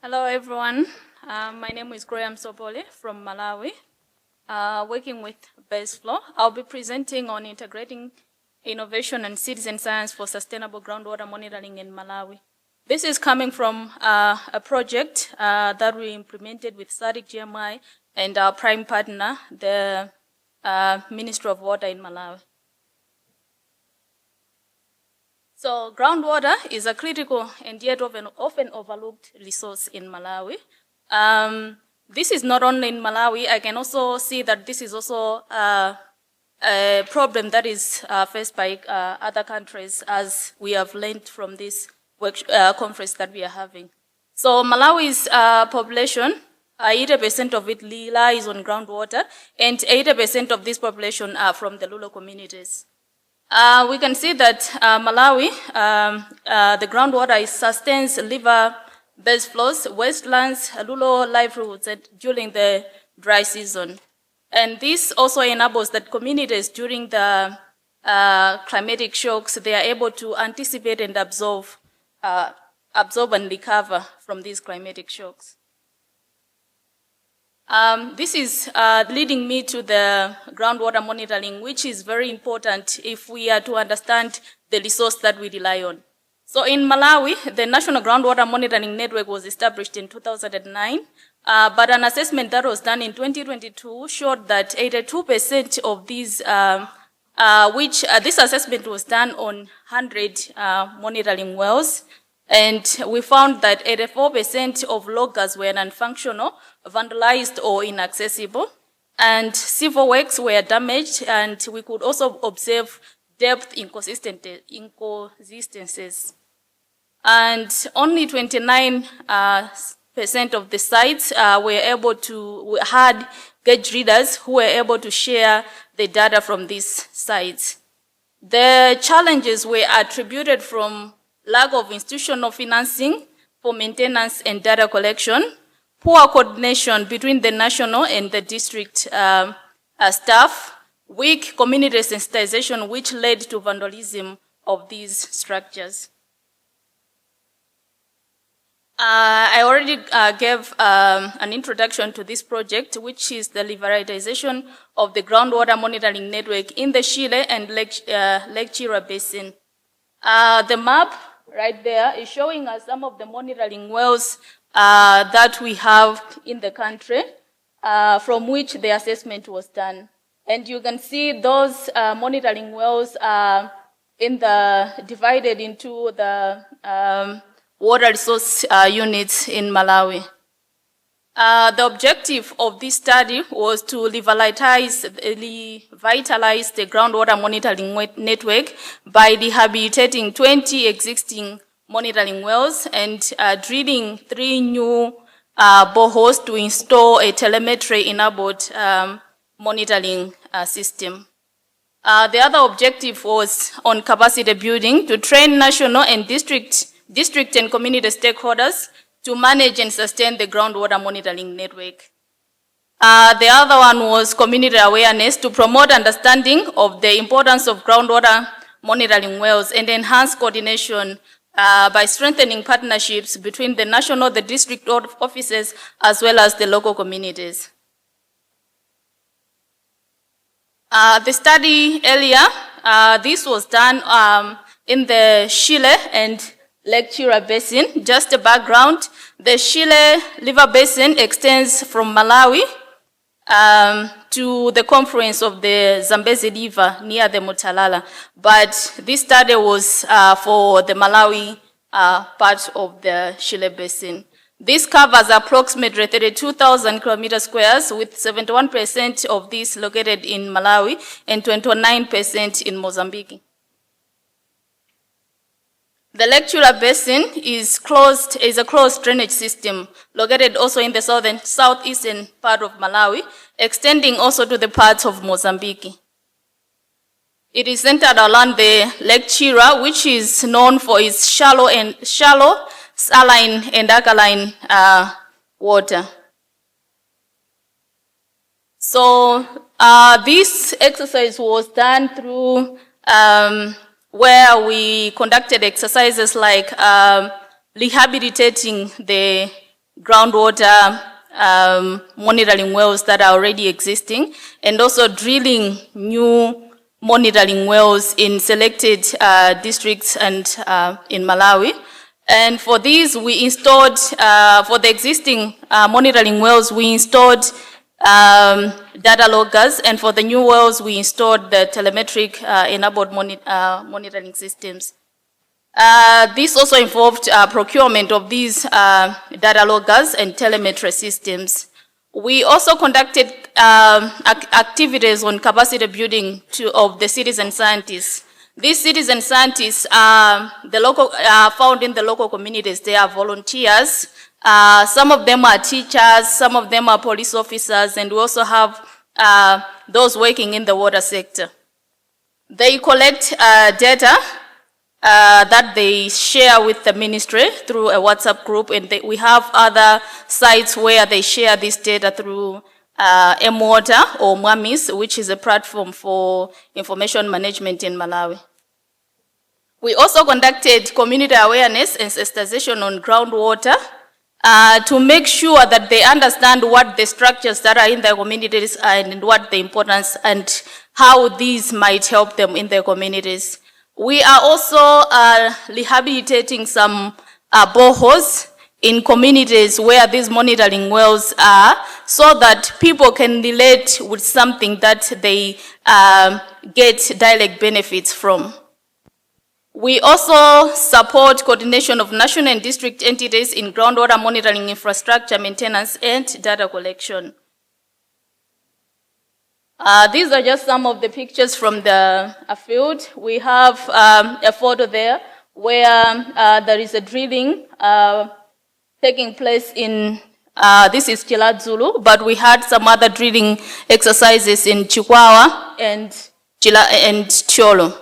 Hello, everyone. My name is Graham Sopole from Malawi, working with Baseflow. I'll be presenting on integrating innovation and citizen science for sustainable groundwater monitoring in Malawi. This is coming from a project that we implemented with SADC-GMI and our prime partner, the Ministry of Water in Malawi. So groundwater is a critical and yet often overlooked resource in Malawi. This is not only in Malawi. I can also see that this is also a problem that is faced by other countries, as we have learned from this conference that we are having. So Malawi's population, 80% of it relies on groundwater, and 80% of this population are from the rural communities. We can see that Malawi, the groundwater sustains river-based flows, wastelands, rural livelihoods during the dry season. And this also enables that communities during the climatic shocks, they are able to anticipate and absorb and recover from these climatic shocks. This is leading me to the groundwater monitoring, which is very important if we are to understand the resource that we rely on. So in Malawi, the National Groundwater Monitoring Network was established in 2009, but an assessment that was done in 2022 showed that 82% of these, this assessment was done on 100 monitoring wells, and we found that 84% of loggers were non-functional, vandalized or inaccessible, and civil works were damaged, and we could also observe depth inconsistencies. And only 29% of the sites had gauge readers who were able to share the data from these sites. The challenges were attributed from lack of institutional financing for maintenance and data collection, poor coordination between the national and the district staff, weak community sensitization, which led to vandalism of these structures. I already gave an introduction to this project, which is the revitalization of the groundwater monitoring network in the Shile and Lake Chira Basin. The map right there is showing us some of the monitoring wells that we have in the country, from which the assessment was done. And you can see those monitoring wells are divided into the water resource units in Malawi. The objective of this study was to revitalize the groundwater monitoring network by rehabilitating 20 existing monitoring wells and drilling 3 new boreholes to install a telemetry-enabled monitoring system. The other objective was on capacity building to train national and district and community stakeholders to manage and sustain the groundwater monitoring network. The other one was community awareness to promote understanding of the importance of groundwater monitoring wells and enhance coordination by strengthening partnerships between the national, the district offices, as well as the local communities. The study earlier, this was done in the Shile and Lake Chira Basin. Just a background, the Shile River Basin extends from Malawi to the confluence of the Zambezi River near the Mutalala. But this study was for the Malawi part of the Shile Basin. This covers approximately 32,000 kilometers squares, with 71% of this located in Malawi and 29% in Mozambique. The Lake Chira Basin is a closed drainage system located also in the southeastern part of Malawi, extending also to the parts of Mozambique. It is centered around the Lake Chira, which is known for its shallow, saline, and alkaline water. So this exercise was done through where we conducted exercises like rehabilitating the groundwater monitoring wells that are already existing, and also drilling new monitoring wells in selected districts and in Malawi. And for these, we installed, for the existing monitoring wells, we installed data loggers, and for the new wells, we installed the telemetric enabled monitoring systems. This also involved procurement of these data loggers and telemetry systems. We also conducted activities on capacity building of the citizen scientists. These citizen scientists are found in the local communities. They are volunteers. Some of them are teachers, some of them are police officers, and we also have those working in the water sector. They collect data that they share with the ministry through a WhatsApp group, and we have other sites where they share this data through M-Water or MWAMIS, which is a platform for information management in Malawi. We also conducted community awareness and sensitization on groundwater to make sure that they understand what the structures that are in their communities and what the importance and how these might help them in their communities. We are also rehabilitating some boreholes in communities where these monitoring wells are, so that people can relate with something that they get direct benefits from. We also support coordination of national and district entities in groundwater monitoring infrastructure maintenance and data collection. These are just some of the pictures from the field. We have a photo there where there is a drilling taking place in, this is Chiladzulu, but we had some other drilling exercises in Chikwawa and Cholo.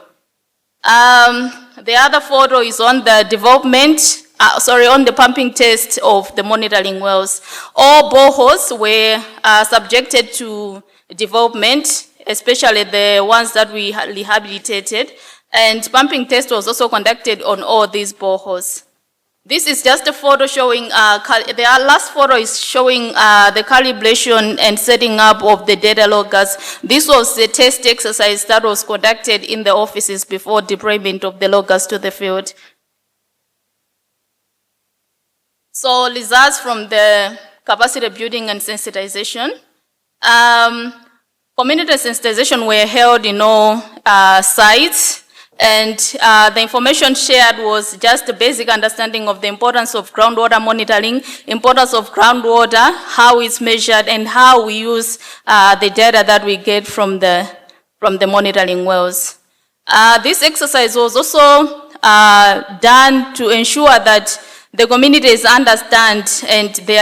The other photo is on the development, on the pumping test of the monitoring wells. All boreholes were subjected to development, especially the ones that we rehabilitated, and pumping test was also conducted on all these boreholes. This is just a photo showing, the last photo is showing the calibration and setting up of the data loggers. This was the test exercise that was conducted in the offices before deployment of the loggers to the field. So results from the capacity building and sensitization. Community sensitization were held in all sites. And the information shared was just a basic understanding of the importance of groundwater monitoring, importance of groundwater, how it's measured, and how we use the data that we get from the monitoring wells. This exercise was also done to ensure that the communities understand and they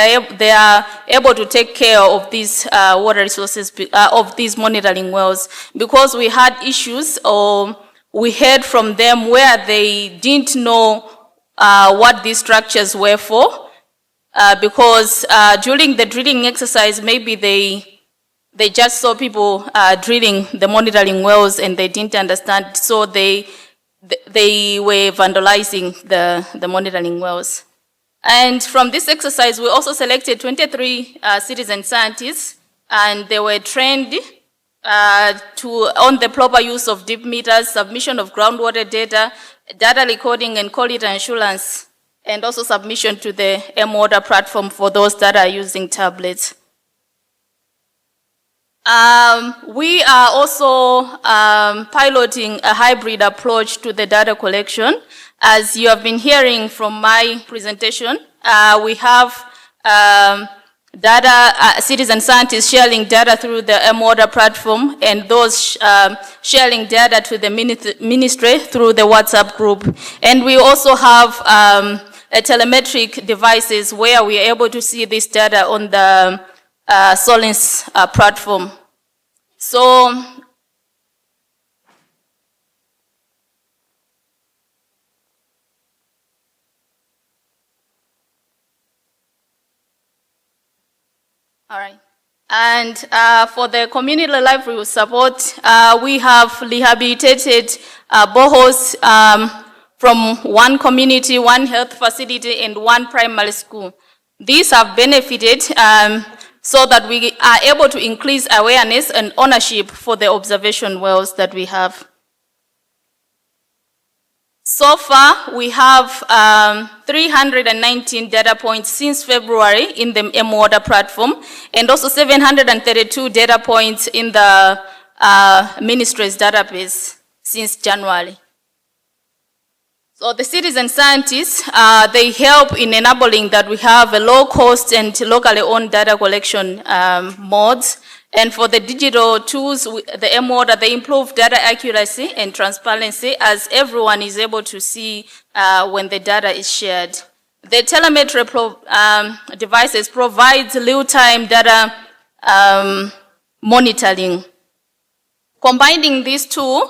are able to take care of these water resources, of these monitoring wells, because we had issues or we heard from them where they didn't know what these structures were for, because during the drilling exercise, maybe they just saw people drilling the monitoring wells and they didn't understand, so they were vandalizing the monitoring wells. And from this exercise, we also selected 23 citizen scientists, and they were trained on the proper use of deep meters, submission of groundwater data, data recording and quality assurance, and also submission to the M-Water platform for those that are using tablets. We are also piloting a hybrid approach to the data collection. As you have been hearing from my presentation, we have citizen scientists sharing data through the M-Water platform, and those sharing data to the ministry through the WhatsApp group. And we also have a telemetric devices where we are able to see this data on the Solins platform. So, all right. And for the community livelihood support, we have rehabilitated boreholes from one community, one health facility, and one primary school. These have benefited so that we are able to increase awareness and ownership for the observation wells that we have. So far, we have 319 data points since February in the M-Water platform, and also 732 data points in the ministry's database since January. So the citizen scientists, they help in enabling that we have a low cost and locally owned data collection modes. And for the digital tools, the M-Water, they improve data accuracy and transparency as everyone is able to see when the data is shared. The telemetry devices provide real-time data monitoring. Combining these two,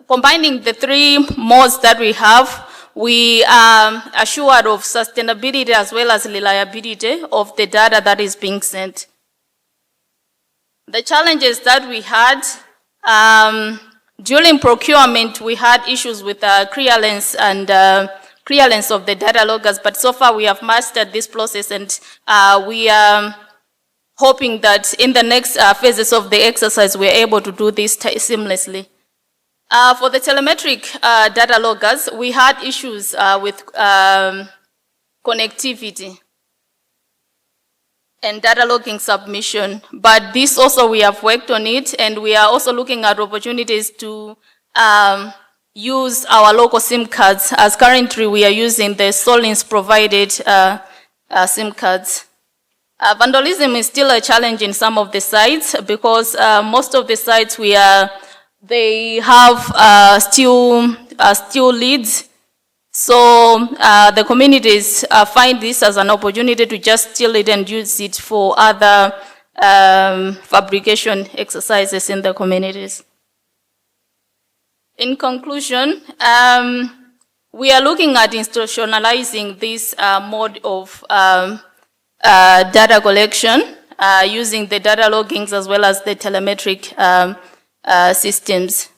combining the three modes that we have, we are assured of sustainability as well as reliability of the data that is being sent. The challenges that we had, during procurement, we had issues with clearance and clearance of the data loggers, but so far we have mastered this process, and we are hoping that in the next phases of the exercise, we are able to do this seamlessly. For the telemetric data loggers, we had issues with connectivity and data logging submission, but this also we have worked on it, and we are also looking at opportunities to use our local SIM cards, as currently we are using the Solins provided SIM cards. Vandalism is still a challenge in some of the sites because most of the sites they have steel leads. So the communities find this as an opportunity to just steal it and use it for other fabrication exercises in the communities. In conclusion, we are looking at institutionalizing this mode of data collection using the data loggings as well as the telemetric systems.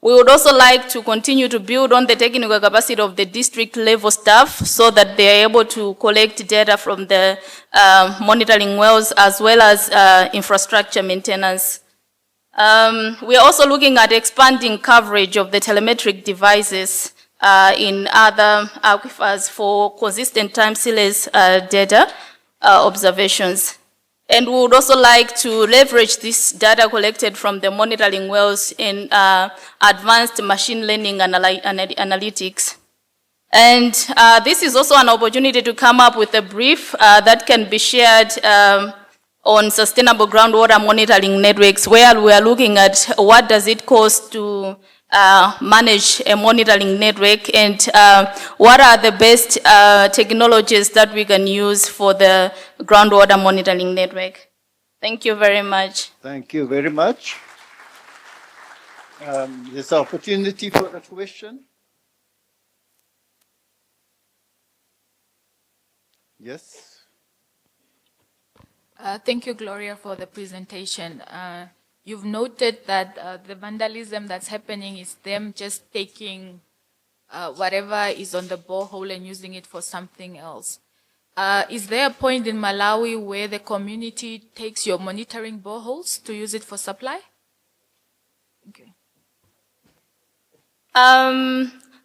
We would also like to continue to build on the technical capacity of the district level staff so that they are able to collect data from the monitoring wells as well as infrastructure maintenance. We are also looking at expanding coverage of the telemetric devices in other aquifers for consistent time series data observations. And we would also like to leverage this data collected from the monitoring wells in advanced machine learning analytics. And this is also an opportunity to come up with a brief that can be shared on sustainable groundwater monitoring networks, where we are looking at what does it cost to manage a monitoring network, and what are the best technologies that we can use for the groundwater monitoring network. Thank you very much. Thank you very much. There's an opportunity for a question. Yes. Thank you, Gloria, for the presentation. You've noted that the vandalism that's happening is them just taking whatever is on the borehole and using it for something else. Is there a point in Malawi where the community takes your monitoring boreholes to use it for supply? Okay.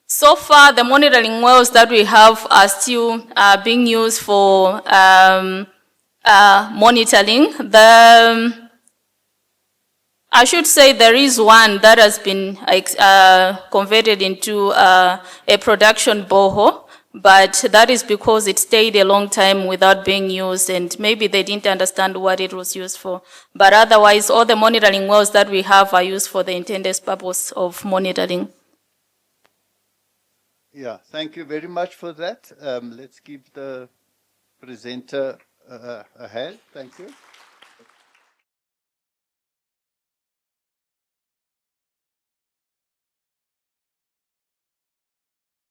So far, the monitoring wells that we have are still being used for monitoring. I should say there is one that has been converted into a production borehole, but that is because it stayed a long time without being used, and maybe they didn't understand what it was used for. But otherwise, all the monitoring wells that we have are used for the intended purpose of monitoring. Yeah, thank you very much for that. Let's give the presenter a hand. Thank you.